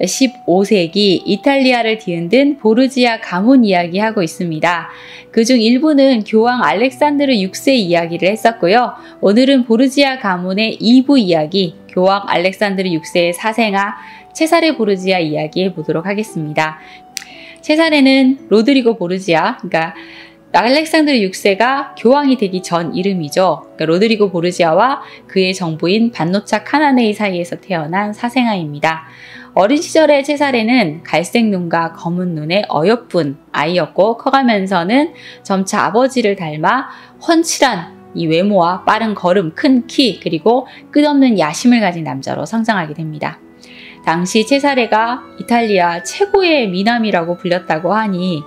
15세기 이탈리아를 뒤흔든 보르지아 가문 이야기하고 있습니다. 그중 일부는 교황 알렉산드르 6세 이야기를 했었고요. 오늘은 보르지아 가문의 2부 이야기, 교황 알렉산드르 6세의 사생아 체사레 보르지아 이야기 해보도록 하겠습니다. 체사레는 로드리고 보르지아, 그러니까 알렉산드르 6세가 교황이 되기 전 이름이죠. 그러니까 로드리고 보르지아와 그의 정부인 반노차 카나네이 사이에서 태어난 사생아입니다. 어린 시절의 체사레는 갈색 눈과 검은 눈의 어여쁜 아이였고, 커가면서는 점차 아버지를 닮아 훤칠한 이 외모와 빠른 걸음, 큰 키, 그리고 끝없는 야심을 가진 남자로 성장하게 됩니다. 당시 체사레가 이탈리아 최고의 미남이라고 불렸다고 하니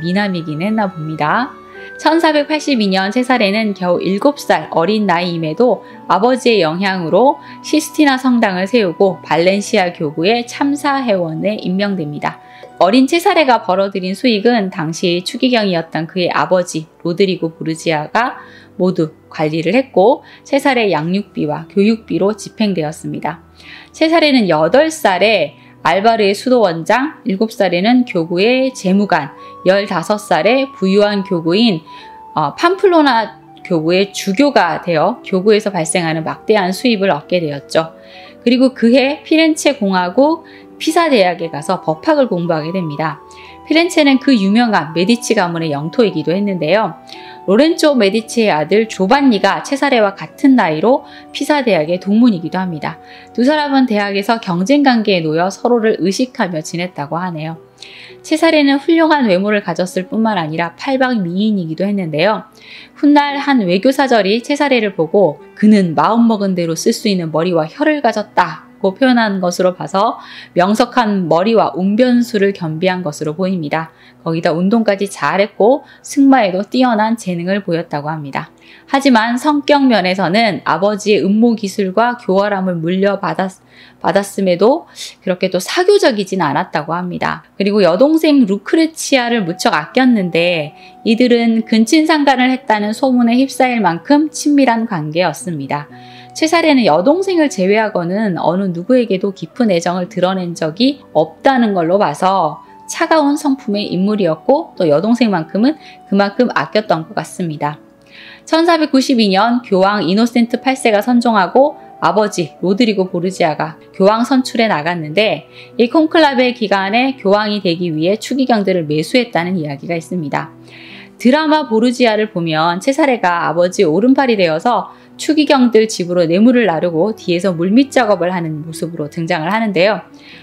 미남이긴 했나 봅니다. 1482년 체사레는 겨우 7살 어린 나이임에도 아버지의 영향으로 시스티나 성당을 세우고 발렌시아 교구의 참사회원에 임명됩니다. 어린 체사레가 벌어들인 수익은 당시 추기경이었던 그의 아버지 로드리고 보르지아가 모두 관리를 했고, 체사레 양육비와 교육비로 집행되었습니다. 체사레는 8살에 알바르의 수도원장, 7살에는 교구의 재무관, 15살에 부유한 교구인 팜플로나 교구의 주교가 되어 교구에서 발생하는 막대한 수입을 얻게 되었죠. 그리고 그해 피렌체 공화국 피사 대학에 가서 법학을 공부하게 됩니다. 피렌체는 그 유명한 메디치 가문의 영토이기도 했는데요. 로렌조 메디치의 아들 조반니가 체사레와 같은 나이로 피사 대학의 동문이기도 합니다. 두 사람은 대학에서 경쟁 관계에 놓여 서로를 의식하며 지냈다고 하네요. 체사레는 훌륭한 외모를 가졌을 뿐만 아니라 팔방미인이기도 했는데요. 훗날 한 외교사절이 체사레를 보고 그는 마음먹은 대로 쓸 수 있는 머리와 혀를 가졌다 고 표현한 것으로 봐서 명석한 머리와 웅변수를 겸비한 것으로 보입니다. 거기다 운동까지 잘했고 승마에도 뛰어난 재능을 보였다고 합니다. 하지만 성격 면에서는 아버지의 음모 기술과 교활함을 물려받았음에도 그렇게 또 사교적이진 않았다고 합니다. 그리고 여동생 루크레치아를 무척 아꼈는데 이들은 근친상간을 했다는 소문에 휩싸일 만큼 친밀한 관계였습니다. 체사레는 여동생을 제외하고는 어느 누구에게도 깊은 애정을 드러낸 적이 없다는 걸로 봐서 차가운 성품의 인물이었고, 또 여동생만큼은 그만큼 아꼈던 것 같습니다. 1492년 교황 이노센트 8세가 선종하고 아버지 로드리고 보르지아가 교황 선출에 나갔는데, 이 콘클라베 기간에 교황이 되기 위해 추기경들을 매수했다는 이야기가 있습니다. 드라마 보르지아를 보면 체사레가 아버지의 오른팔이 되어서 추기경들 집으로 뇌물을 나르고 뒤에서 물밑 작업을 하는 모습으로 등장을 하는데요.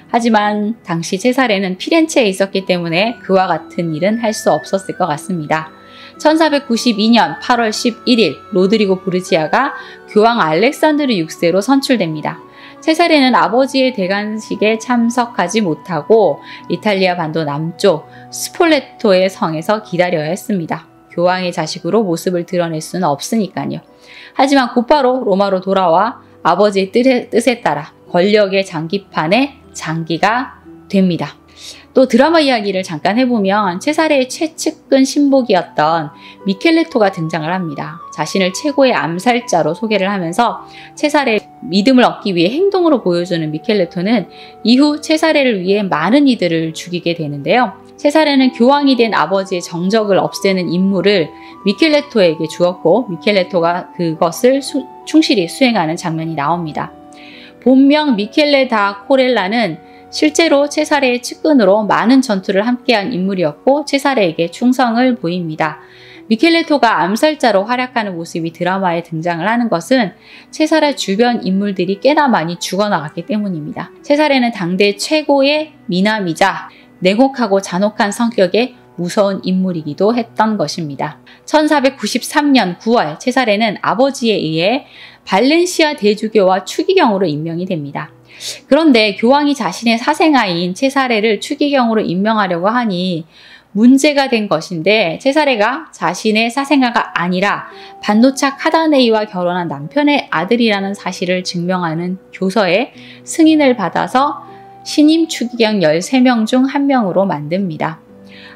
하지만 당시 체사레는 피렌체에 있었기 때문에 그와 같은 일은 할 수 없었을 것 같습니다. 1492년 8월 11일 로드리고 보르지아가 교황 알렉산드르 6세로 선출됩니다. 체사레는 아버지의 대관식에 참석하지 못하고 이탈리아 반도 남쪽 스폴레토의 성에서 기다려야 했습니다. 교황의 자식으로 모습을 드러낼 수는 없으니까요. 하지만 곧바로 로마로 돌아와 아버지의 뜻에 따라 권력의 장기판에 장기가 됩니다. 또 드라마 이야기를 잠깐 해보면 체사레의 최측근 신복이었던 미켈레토가 등장을 합니다. 자신을 최고의 암살자로 소개를 하면서 체사레의 믿음을 얻기 위해 행동으로 보여주는 미켈레토는 이후 체사레를 위해 많은 이들을 죽이게 되는데요. 체사레는 교황이 된 아버지의 정적을 없애는 임무를 미켈레토에게 주었고, 미켈레토가 그것을 충실히 수행하는 장면이 나옵니다. 본명 미켈레 다 코렐라는 실제로 체사레의 측근으로 많은 전투를 함께한 인물이었고 체사레에게 충성을 보입니다. 미켈레토가 암살자로 활약하는 모습이 드라마에 등장을 하는 것은 체사레 주변 인물들이 꽤나 많이 죽어나갔기 때문입니다. 체사레는 당대 최고의 미남이자 냉혹하고 잔혹한 성격의 무서운 인물이기도 했던 것입니다. 1493년 9월 체사레는 아버지에 의해 발렌시아 대주교와 추기경으로 임명이 됩니다. 그런데 교황이 자신의 사생아인 체사레를 추기경으로 임명하려고 하니 문제가 된 것인데, 체사레가 자신의 사생아가 아니라 반노차 카다네이와 결혼한 남편의 아들이라는 사실을 증명하는 교서에 승인을 받아서 신임 추기경 13명 중 1명으로 만듭니다.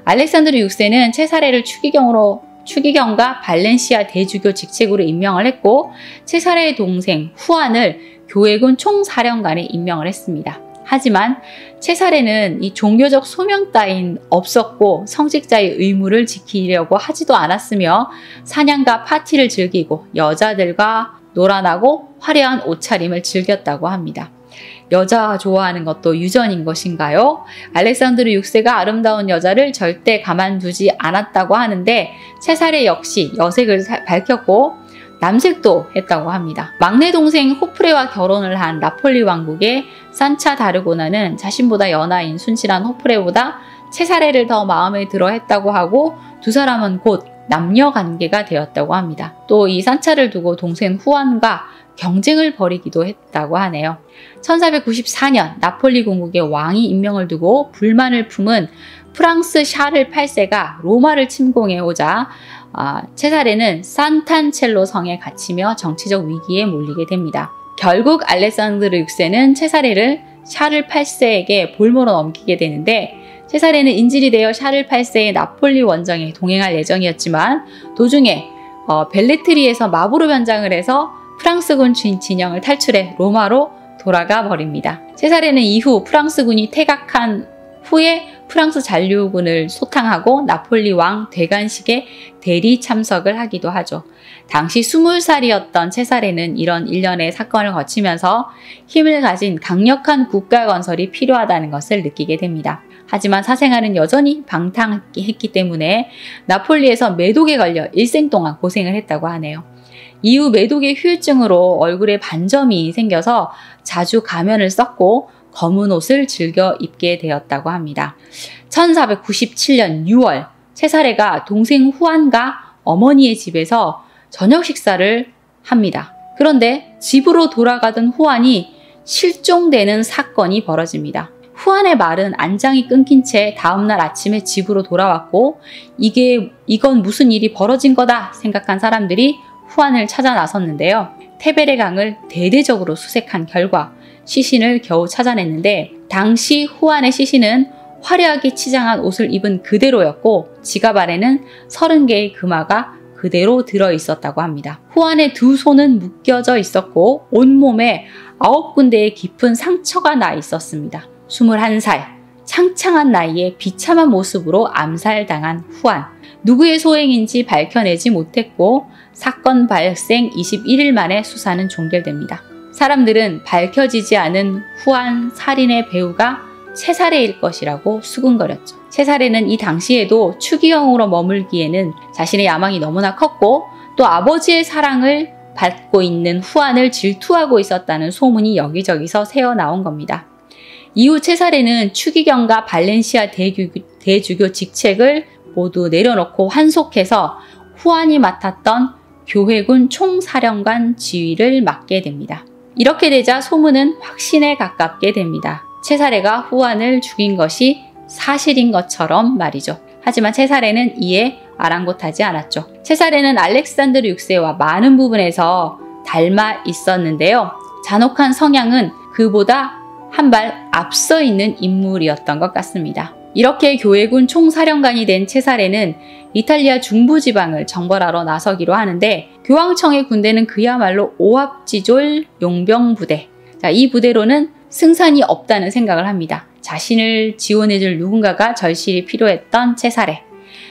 알렉산드르 6세는 체사레를 추기경과 발렌시아 대주교 직책으로 임명을 했고, 체사레의 동생 후안을 교회군 총사령관에 임명을 했습니다. 하지만 체사레는 이 종교적 소명 따윈 없었고 성직자의 의무를 지키려고 하지도 않았으며 사냥과 파티를 즐기고 여자들과 놀아나고 화려한 옷차림을 즐겼다고 합니다. 여자 좋아하는 것도 유전인 것인가요? 알렉산드르 6세가 아름다운 여자를 절대 가만두지 않았다고 하는데 체사레 역시 여색을 밝혔고 남색도 했다고 합니다. 막내 동생 호프레와 결혼을 한 나폴리 왕국의 산차 다르고나는 자신보다 연하인 순실한 호프레보다 체사레를 더 마음에 들어 했다고 하고 두 사람은 곧 남녀 관계가 되었다고 합니다. 또 이 산차를 두고 동생 후안과 경쟁을 벌이기도 했다고 하네요. 1494년 나폴리 공국의 왕위 임명을 두고 불만을 품은 프랑스 샤를 8세가 로마를 침공해 오자 체사레는 산탄첼로 성에 갇히며 정치적 위기에 몰리게 됩니다. 결국 알렉산드르 6세는 체사레를 샤를 8세에게 볼모로 넘기게 되는데 체사레는 인질이 되어 샤를 8세의 나폴리 원정에 동행할 예정이었지만 도중에 벨레트리에서 마부로 변장을 해서 프랑스군 진영을 탈출해 로마로 돌아가 버립니다. 체사레는 이후 프랑스군이 퇴각한 후에 프랑스 잔류군을 소탕하고 나폴리 왕 대관식에 대리 참석을 하기도 하죠. 당시 20살이었던 체사레는 이런 일련의 사건을 거치면서 힘을 가진 강력한 국가 건설이 필요하다는 것을 느끼게 됩니다. 하지만 사생활은 여전히 방탕했기 때문에 나폴리에서 매독에 걸려 일생 동안 고생을 했다고 하네요. 이후 매독의 후유증으로 얼굴에 반점이 생겨서 자주 가면을 썼고 검은 옷을 즐겨 입게 되었다고 합니다. 1497년 6월 체사레가 동생 후안과 어머니의 집에서 저녁 식사를 합니다. 그런데 집으로 돌아가던 후안이 실종되는 사건이 벌어집니다. 후안의 말은 안장이 끊긴 채 다음날 아침에 집으로 돌아왔고 이건 무슨 일이 벌어진 거다 생각한 사람들이 후안을 찾아 나섰는데요. 테베레 강을 대대적으로 수색한 결과 시신을 겨우 찾아냈는데 당시 후안의 시신은 화려하게 치장한 옷을 입은 그대로였고 지갑 안에는 30개의 금화가 그대로 들어있었다고 합니다. 후안의 두 손은 묶여져 있었고 온몸에 9군데의 깊은 상처가 나 있었습니다. 21살, 창창한 나이에 비참한 모습으로 암살당한 후안. 누구의 소행인지 밝혀내지 못했고 사건 발생 21일 만에 수사는 종결됩니다. 사람들은 밝혀지지 않은 후안 살인의 배후가 체사레일 것이라고 수군거렸죠. 체사레는 이 당시에도 추기경으로 머물기에는 자신의 야망이 너무나 컸고 또 아버지의 사랑을 받고 있는 후안을 질투하고 있었다는 소문이 여기저기서 새어나온 겁니다. 이후 체사레는 추기경과 발렌시아 대주교 직책을 모두 내려놓고 환속해서 후안이 맡았던 교회군 총사령관 지휘를 맡게 됩니다. 이렇게 되자 소문은 확신에 가깝게 됩니다. 체사레가 후안을 죽인 것이 사실인 것처럼 말이죠. 하지만 체사레는 이에 아랑곳하지 않았죠. 체사레는 알렉산드르 6세와 많은 부분에서 닮아 있었는데요. 잔혹한 성향은 그보다 한 발 앞서 있는 인물이었던 것 같습니다. 이렇게 교회군 총사령관이 된 체사레는 이탈리아 중부지방을 정벌하러 나서기로 하는데 교황청의 군대는 그야말로 오합지졸 용병부대. 이 부대로는 승산이 없다는 생각을 합니다. 자신을 지원해줄 누군가가 절실히 필요했던 체사레.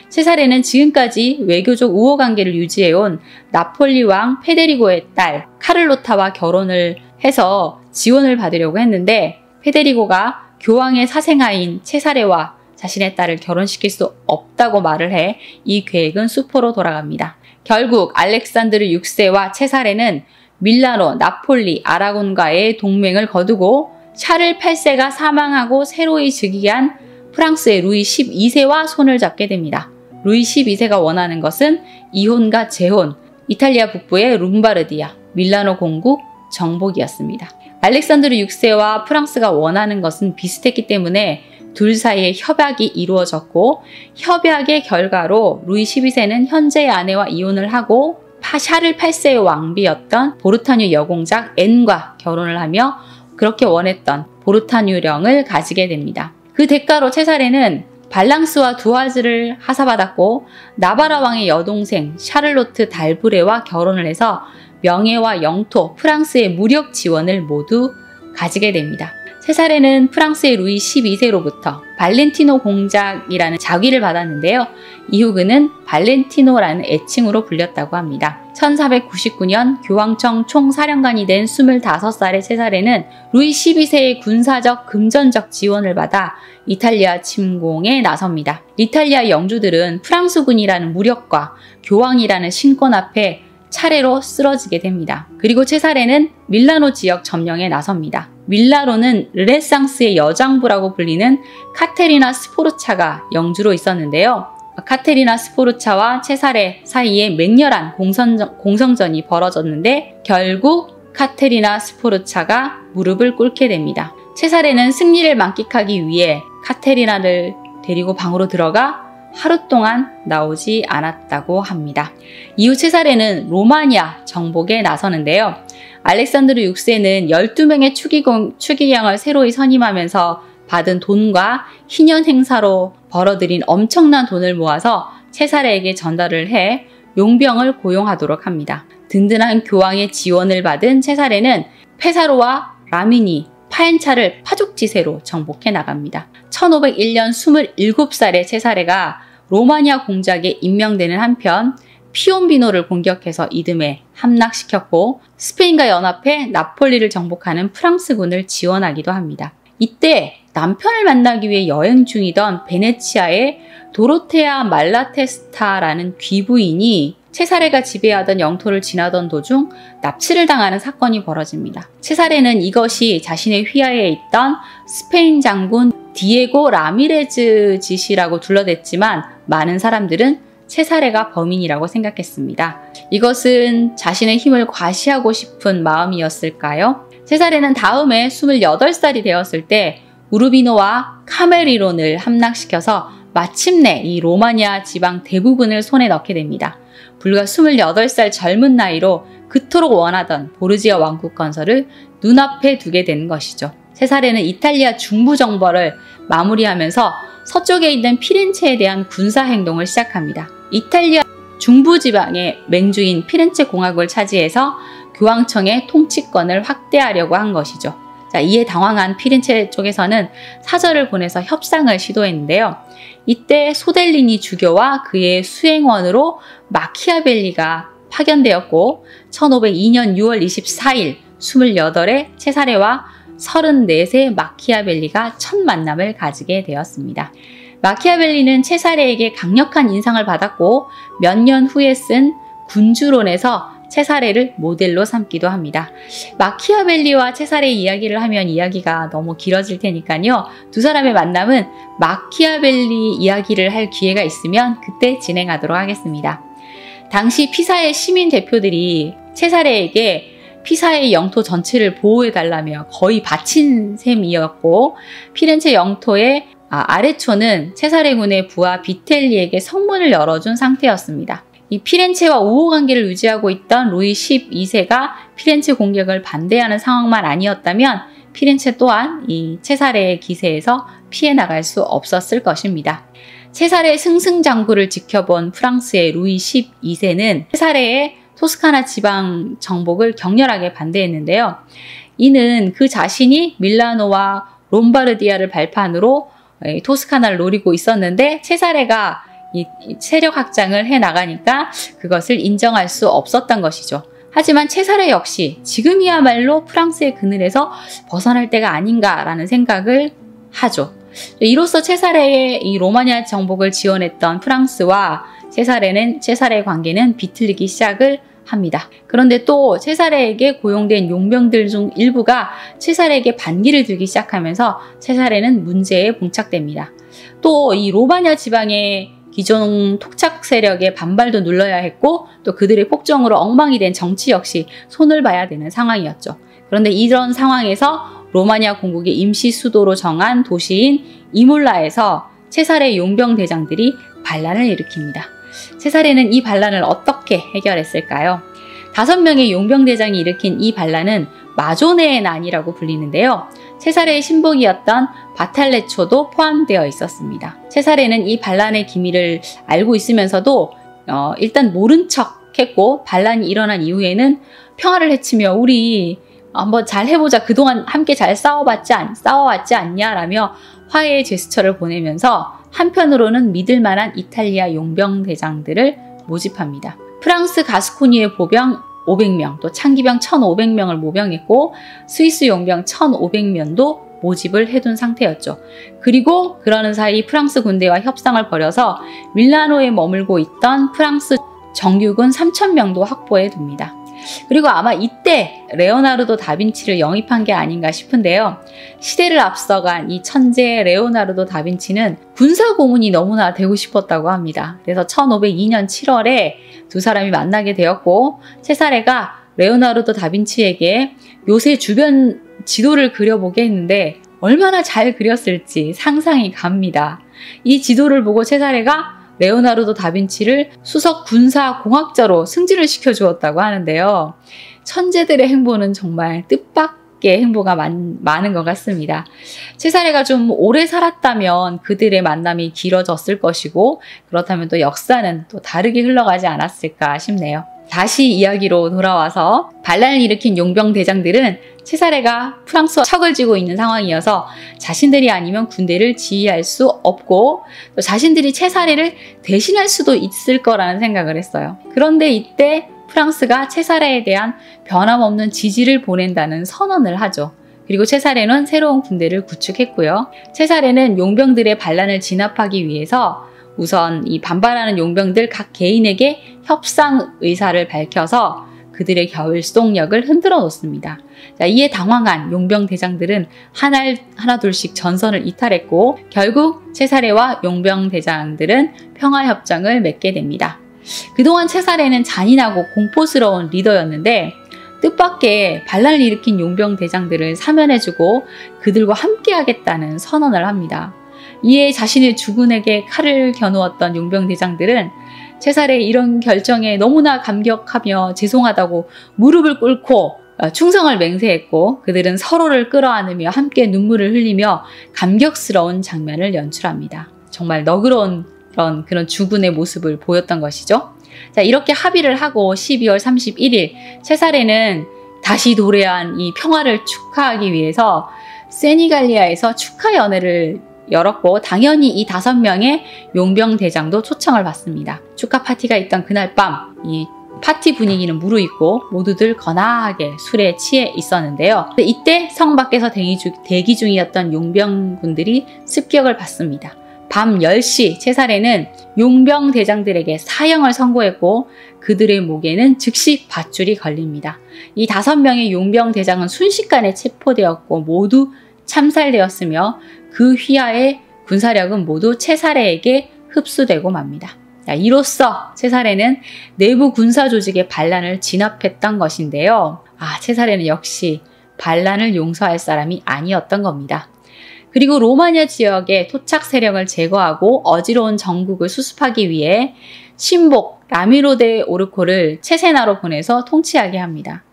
체사레는 지금까지 외교적 우호관계를 유지해온 나폴리 왕 페데리고의 딸 카를로타와 결혼을 해서 지원을 받으려고 했는데 페데리고가 교황의 사생아인 체사레와 자신의 딸을 결혼시킬 수 없다고 말을 해 이 계획은 수포로 돌아갑니다. 결국 알렉산드르 6세와 체사레는 밀라노, 나폴리, 아라곤과의 동맹을 거두고 샤를 8세가 사망하고 새로이 즉위한 프랑스의 루이 12세와 손을 잡게 됩니다. 루이 12세가 원하는 것은 이혼과 재혼, 이탈리아 북부의 룸바르디아, 밀라노 공국 정복이었습니다. 알렉산드르 6세와 프랑스가 원하는 것은 비슷했기 때문에 둘 사이에 협약이 이루어졌고 협약의 결과로 루이 12세는 현재의 아내와 이혼을 하고 샤를 8세의 왕비였던 보르타뉴 여공작 앤과 결혼을 하며 그렇게 원했던 보르타뉴령을 가지게 됩니다. 그 대가로 체사레는 발랑스와 두아즈를 하사받았고 나바라 왕의 여동생 샤를로트 달브레와 결혼을 해서 명예와 영토, 프랑스의 무력 지원을 모두 가지게 됩니다. 세사레는 프랑스의 루이 12세로부터 발렌티노 공작이라는 자귀를 받았는데요. 이후 그는 발렌티노라는 애칭으로 불렸다고 합니다. 1499년 교황청 총사령관이 된 25살의 세사레는 루이 12세의 군사적 금전적 지원을 받아 이탈리아 침공에 나섭니다. 이탈리아 영주들은 프랑스군이라는 무력과 교황이라는 신권 앞에 차례로 쓰러지게 됩니다. 그리고 세사레는 밀라노 지역 점령에 나섭니다. 밀라노는 르네상스의 여장부라고 불리는 카테리나 스포르차가 영주로 있었는데요. 카테리나 스포르차와 세사레 사이에 맹렬한 공성전이 벌어졌는데 결국 카테리나 스포르차가 무릎을 꿇게 됩니다. 세사레는 승리를 만끽하기 위해 카테리나를 데리고 방으로 들어가 하루 동안 나오지 않았다고 합니다. 이후 세사레는 로마니아 정복에 나서는데요. 알렉산드르 6세는 12명의 추기경을 새로이 선임하면서 받은 돈과 희년 행사로 벌어들인 엄청난 돈을 모아서 세사레에게 전달을 해 용병을 고용하도록 합니다. 든든한 교황의 지원을 받은 세사레는 페사로와 라미니, 파엔차를 파죽지세로 정복해 나갑니다. 1501년 27살의 세사레가 로마니아 공작에 임명되는 한편 피온비노를 공격해서 이듬해 함락시켰고 스페인과 연합해 나폴리를 정복하는 프랑스군을 지원하기도 합니다. 이때 남편을 만나기 위해 여행 중이던 베네치아의 도로테아 말라테스타라는 귀부인이 세사레가 지배하던 영토를 지나던 도중 납치를 당하는 사건이 벌어집니다. 세사레는 이것이 자신의 휘하에 있던 스페인 장군 디에고 라미레즈 짓이라고 둘러댔지만 많은 사람들은 세사레가 범인이라고 생각했습니다. 이것은 자신의 힘을 과시하고 싶은 마음이었을까요? 세사레는 다음에 28살이 되었을 때 우르비노와 카메리론을 함락시켜서 마침내 이 로마니아 지방 대부분을 손에 넣게 됩니다. 불과 28살 젊은 나이로 그토록 원하던 보르지아 왕국 건설을 눈앞에 두게 된 것이죠. 세사레는 이탈리아 중부 정벌을 마무리하면서 서쪽에 있는 피렌체에 대한 군사 행동을 시작합니다. 이탈리아 중부 지방의 맹주인 피렌체 공화국을 차지해서 교황청의 통치권을 확대하려고 한 것이죠. 자, 이에 당황한 피렌체 쪽에서는 사절을 보내서 협상을 시도했는데요. 이때 소델리니 주교와 그의 수행원으로 마키아벨리가 파견되었고 1502년 6월 24일 28의 세사레와 34세 마키아벨리가 첫 만남을 가지게 되었습니다. 마키아벨리는 세사레에게 강력한 인상을 받았고 몇 년 후에 쓴 군주론에서 세사레를 모델로 삼기도 합니다. 마키아벨리와 세사레의 이야기를 하면 이야기가 너무 길어질 테니까요. 두 사람의 만남은 마키아벨리 이야기를 할 기회가 있으면 그때 진행하도록 하겠습니다. 당시 피사의 시민 대표들이 세사레에게 피사의 영토 전체를 보호해달라며 거의 바친 셈이었고 피렌체 영토의 아레초는 세사레군의 부하 비텔리에게 성문을 열어준 상태였습니다. 이 피렌체와 우호 관계를 유지하고 있던 루이 12세가 피렌체 공격을 반대하는 상황만 아니었다면 피렌체 또한 이 세사레의 기세에서 피해 나갈 수 없었을 것입니다. 세사레의 승승장구를 지켜본 프랑스의 루이 12세는 세사레의 토스카나 지방 정복을 격렬하게 반대했는데요. 이는 그 자신이 밀라노와 롬바르디아를 발판으로 토스카나를 노리고 있었는데 세사레가 이 세력 확장을 해나가니까 그것을 인정할 수 없었던 것이죠. 하지만 세사레 역시 지금이야말로 프랑스의 그늘에서 벗어날 때가 아닌가라는 생각을 하죠. 이로써 세사레의 이 로마니아 정복을 지원했던 프랑스와 세사레의 관계는 비틀리기 시작을 합니다. 그런데 또 세사레에게 고용된 용병들 중 일부가 세사레에게 반기를 들기 시작하면서 세사레는 문제에 봉착됩니다. 또 이 로마니아 지방의 기존 토착 세력의 반발도 눌러야 했고 또 그들의 폭정으로 엉망이 된 정치 역시 손을 봐야 되는 상황이었죠. 그런데 이런 상황에서 로마니아 공국의 임시 수도로 정한 도시인 이몰라에서 세사레 용병 대장들이 반란을 일으킵니다. 세사레는 이 반란을 어떻게 해결했을까요? 5명의 용병 대장이 일으킨 이 반란은 마조네의 난이라고 불리는데요. 세사레의 신복이었던 바탈레초도 포함되어 있었습니다. 세사레는 이 반란의 기밀을 알고 있으면서도 일단 모른 척 했고 반란이 일어난 이후에는 평화를 해치며 우리 한번 잘 해보자. 그동안 함께 잘 싸워왔지 않냐라며 화해의 제스처를 보내면서 한편으로는 믿을 만한 이탈리아 용병 대장들을 모집합니다. 프랑스 가스코니의 보병 500명, 또 창기병 1,500명을 모병했고 스위스 용병 1,500명도 모집을 해둔 상태였죠. 그리고 그러는 사이 프랑스 군대와 협상을 벌여서 밀라노에 머물고 있던 프랑스 정규군 3,000명도 확보해 둡니다. 그리고 아마 이때 레오나르도 다빈치를 영입한 게 아닌가 싶은데요. 시대를 앞서간 이 천재 레오나르도 다빈치는 군사 고문이 너무나 되고 싶었다고 합니다. 그래서 1502년 7월에 두 사람이 만나게 되었고 체사레가 레오나르도 다빈치에게 요새 주변 지도를 그려보게 했는데 얼마나 잘 그렸을지 상상이 갑니다. 이 지도를 보고 체사레가 레오나르도 다빈치를 수석 군사공학자로 승진을 시켜주었다고 하는데요. 천재들의 행보는 정말 뜻밖의 행보가 많은 것 같습니다. 체사레가 좀 오래 살았다면 그들의 만남이 길어졌을 것이고 그렇다면 또 역사는 또 다르게 흘러가지 않았을까 싶네요. 다시 이야기로 돌아와서 반란을 일으킨 용병 대장들은 체사레가 프랑스와 척을 쥐고 있는 상황이어서 자신들이 아니면 군대를 지휘할 수 없고 또 자신들이 체사레를 대신할 수도 있을 거라는 생각을 했어요. 그런데 이때 프랑스가 체사레에 대한 변함없는 지지를 보낸다는 선언을 하죠. 그리고 체사레는 새로운 군대를 구축했고요. 체사레는 용병들의 반란을 진압하기 위해서 우선 이 반발하는 용병들 각 개인에게 협상 의사를 밝혀서 그들의 결속력을 흔들어 놓습니다. 자, 이에 당황한 용병 대장들은 하나둘씩 전선을 이탈했고 결국 체사레와 용병 대장들은 평화협정을 맺게 됩니다. 그동안 체사레는 잔인하고 공포스러운 리더였는데 뜻밖의 반란을 일으킨 용병 대장들을 사면해주고 그들과 함께하겠다는 선언을 합니다. 이에 자신의 주군에게 칼을 겨누었던 용병 대장들은 체사레의 이런 결정에 너무나 감격하며 죄송하다고 무릎을 꿇고 충성을 맹세했고 그들은 서로를 끌어안으며 함께 눈물을 흘리며 감격스러운 장면을 연출합니다. 정말 너그러운 그런 주군의 모습을 보였던 것이죠. 자, 이렇게 합의를 하고 12월 31일 체사레는 다시 도래한 이 평화를 축하하기 위해서 세니갈리아에서 축하 연회를 열었고 당연히 이 5명의 용병 대장도 초청을 받습니다. 축하 파티가 있던 그날 밤 이 파티 분위기는 무르익고 모두들 거나하게 술에 취해 있었는데요. 이때 성 밖에서 대기 중이었던 용병군들이 습격을 받습니다. 밤 10시 체사레는 용병 대장들에게 사형을 선고했고 그들의 목에는 즉시 밧줄이 걸립니다. 이 5명의 용병 대장은 순식간에 체포되었고 모두 참살되었으며 그 휘하의 군사력은 모두 체사레에게 흡수되고 맙니다. 자, 이로써 체사레는 내부 군사 조직의 반란을 진압했던 것인데요. 체사레는 역시 반란을 용서할 사람이 아니었던 겁니다. 그리고 로마냐 지역의 토착 세력을 제거하고 어지러운 정국을 수습하기 위해 신복 라미로 데 오르코를 체세나로 보내서 통치하게 합니다.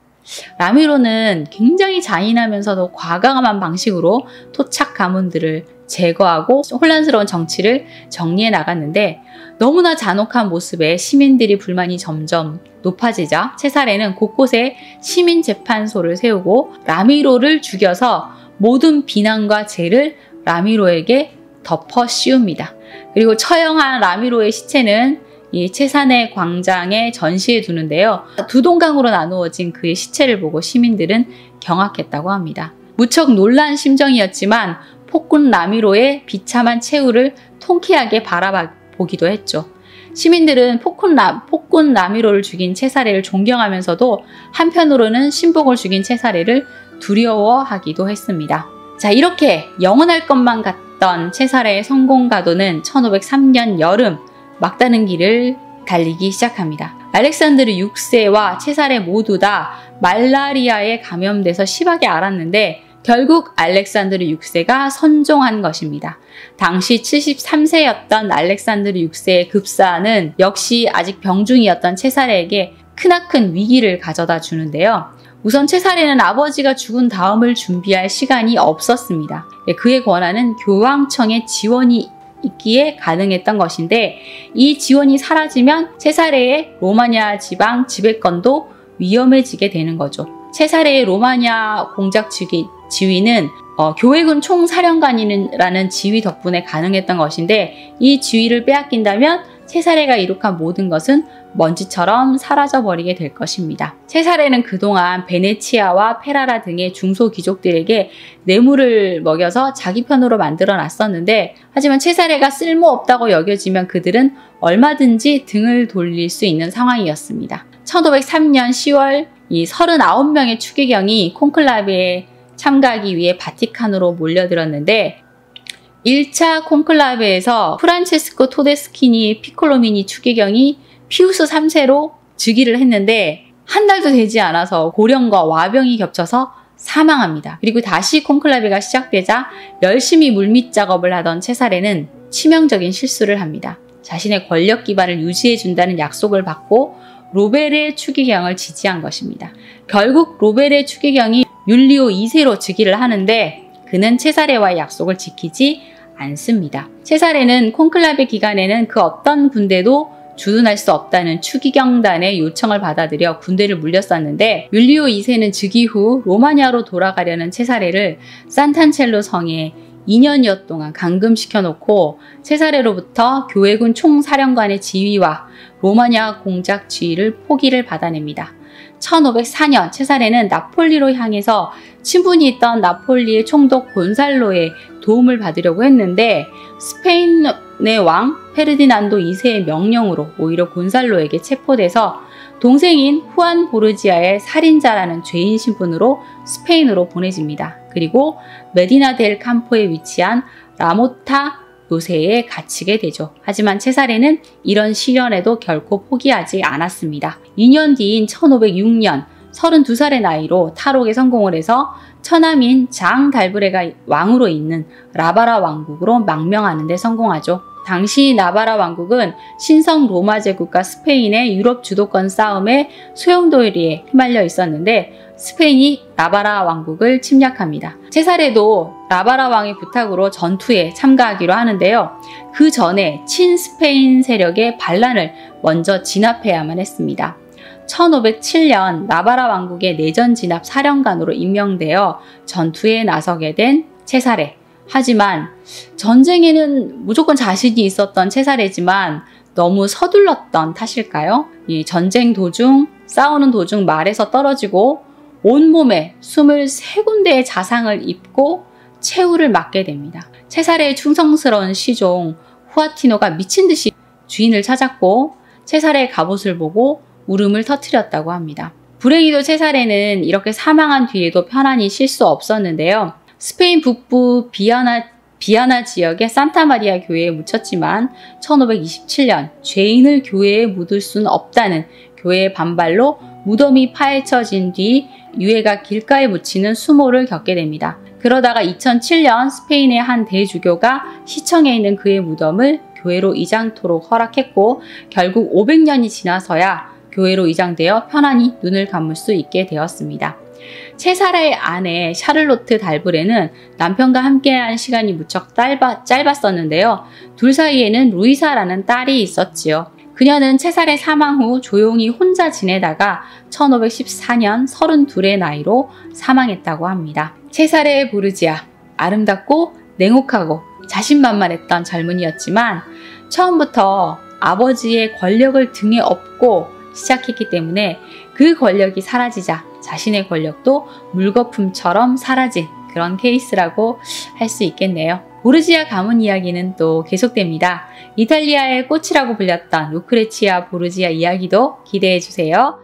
라미로는 굉장히 잔인하면서도 과감한 방식으로 토착 가문들을 제거하고 혼란스러운 정치를 정리해 나갔는데 너무나 잔혹한 모습에 시민들이 불만이 점점 높아지자 체사레는 곳곳에 시민재판소를 세우고 라미로를 죽여서 모든 비난과 죄를 라미로에게 덮어 씌웁니다. 그리고 처형한 라미로의 시체는 이 체사네 광장에 전시해 두는데요. 두 동강으로 나누어진 그의 시체를 보고 시민들은 경악했다고 합니다. 무척 놀란 심정이었지만 폭군 라미로의 비참한 최후를 통쾌하게 바라보기도 했죠. 시민들은 폭군 라미로를 죽인 체사레를 존경하면서도 한편으로는 신복을 죽인 체사레를 두려워하기도 했습니다. 자, 이렇게 영원할 것만 같던 체사레의 성공 가도는 1503년 여름 막다른 길을 달리기 시작합니다. 알렉산드르 6세와 체사레 모두 다 말라리아에 감염돼서 심하게 앓았는데 결국 알렉산드르 6세가 선종한 것입니다. 당시 73세였던 알렉산드르 6세의 급사는 역시 아직 병중이었던 체사레에게 크나큰 위기를 가져다 주는데요. 우선 체사레는 아버지가 죽은 다음을 준비할 시간이 없었습니다. 그의 권한은 교황청의 지원이 있기에 가능했던 것인데 이 지원이 사라지면 체사레의 로마냐 지방 지배권도 위험해지게 되는 거죠. 체사레의 로마니아 공작 지위는 교회군 총사령관이라는 지위 덕분에 가능했던 것인데, 이 지위를 빼앗긴다면 체사레가 이룩한 모든 것은 먼지처럼 사라져버리게 될 것입니다. 체사레는 그동안 베네치아와 페라라 등의 중소귀족들에게 뇌물을 먹여서 자기 편으로 만들어 놨었는데, 하지만 체사레가 쓸모없다고 여겨지면 그들은 얼마든지 등을 돌릴 수 있는 상황이었습니다. 1503년 10월 이 39명의 추기경이 콘클라베에 참가하기 위해 바티칸으로 몰려들었는데, 1차 콘클라베에서 프란체스코 토데스키니 피콜로미니 추기경이 피우스 3세로 즉위를 했는데, 한 달도 되지 않아서 고령과 와병이 겹쳐서 사망합니다. 그리고 다시 콘클라베가 시작되자 열심히 물밑 작업을 하던 체사레는 치명적인 실수를 합니다. 자신의 권력 기반을 유지해준다는 약속을 받고 로베르의 추기경을 지지한 것입니다. 결국 로베르의 추기경이 율리오 2세로 즉위를 하는데, 그는 체사레와의 약속을 지키지 않습니다. 체사레는 콘클라베 기간에는 그 어떤 군대도 주둔할 수 없다는 추기경단의 요청을 받아들여 군대를 물렸었는데, 율리오 2세는 즉위 후 로마니아로 돌아가려는 체사레를 산탄첼로 성에 2년여 동안 감금시켜놓고 체사레로부터 교회군 총사령관의 지위와 로마니아 공작 지위를 포기를 받아냅니다. 1504년 체사레는 나폴리로 향해서 친분이 있던 나폴리의 총독 곤살로의 도움을 받으려고 했는데, 스페인의 왕 페르디난도 2세의 명령으로 오히려 곤살로에게 체포돼서 동생인 후안 보르지아의 살인자라는 죄인 신분으로 스페인으로 보내집니다. 그리고 메디나 델 캠포에 위치한 라모타 요새에 갇히게 되죠. 하지만 체사레는 이런 시련에도 결코 포기하지 않았습니다. 2년 뒤인 1506년 32살의 나이로 탈옥에 성공을 해서 처남인 장 달브레가 왕으로 있는 라바라 왕국으로 망명하는 데 성공하죠. 당시 나바라 왕국은 신성 로마 제국과 스페인의 유럽 주도권 싸움에 소용돌이에 휘말려 있었는데, 스페인이 나바라 왕국을 침략합니다. 체사레도 나바라 왕의 부탁으로 전투에 참가하기로 하는데요. 그 전에 친스페인 세력의 반란을 먼저 진압해야만 했습니다. 1507년 나바라 왕국의 내전 진압 사령관으로 임명되어 전투에 나서게 된 체사레. 하지만 전쟁에는 무조건 자신이 있었던 체사레지만 너무 서둘렀던 탓일까요? 이 전쟁 도중, 싸우는 도중 말에서 떨어지고 온몸에 23군데의 자상을 입고 최후를 맞게 됩니다. 체사레의 충성스러운 시종 후아티노가 미친 듯이 주인을 찾았고 체사레의 갑옷을 보고 울음을 터뜨렸다고 합니다. 불행히도 체사레는 이렇게 사망한 뒤에도 편안히 쉴 수 없었는데요. 스페인 북부 비아나 지역의 산타마리아 교회에 묻혔지만 1527년 죄인을 교회에 묻을 수는 없다는 교회의 반발로 무덤이 파헤쳐진 뒤 유해가 길가에 묻히는 수모를 겪게 됩니다. 그러다가 2007년 스페인의 한 대주교가 시청에 있는 그의 무덤을 교회로 이장토록 허락했고, 결국 500년이 지나서야 교회로 이장되어 편안히 눈을 감을 수 있게 되었습니다. 체사레의 아내 샤를로트 달브레는 남편과 함께한 시간이 무척 짧았었는데요. 둘 사이에는 루이사라는 딸이 있었지요. 그녀는 체사레 사망 후 조용히 혼자 지내다가 1514년 32의 나이로 사망했다고 합니다. 체사레 보르지아, 아름답고 냉혹하고 자신만만했던 젊은이였지만 처음부터 아버지의 권력을 등에 업고 시작했기 때문에 그 권력이 사라지자 자신의 권력도 물거품처럼 사라진 그런 케이스라고 할 수 있겠네요. 보르지아 가문 이야기는 또 계속됩니다. 이탈리아의 꽃이라고 불렸던 루크레치아 보르지아 이야기도 기대해 주세요.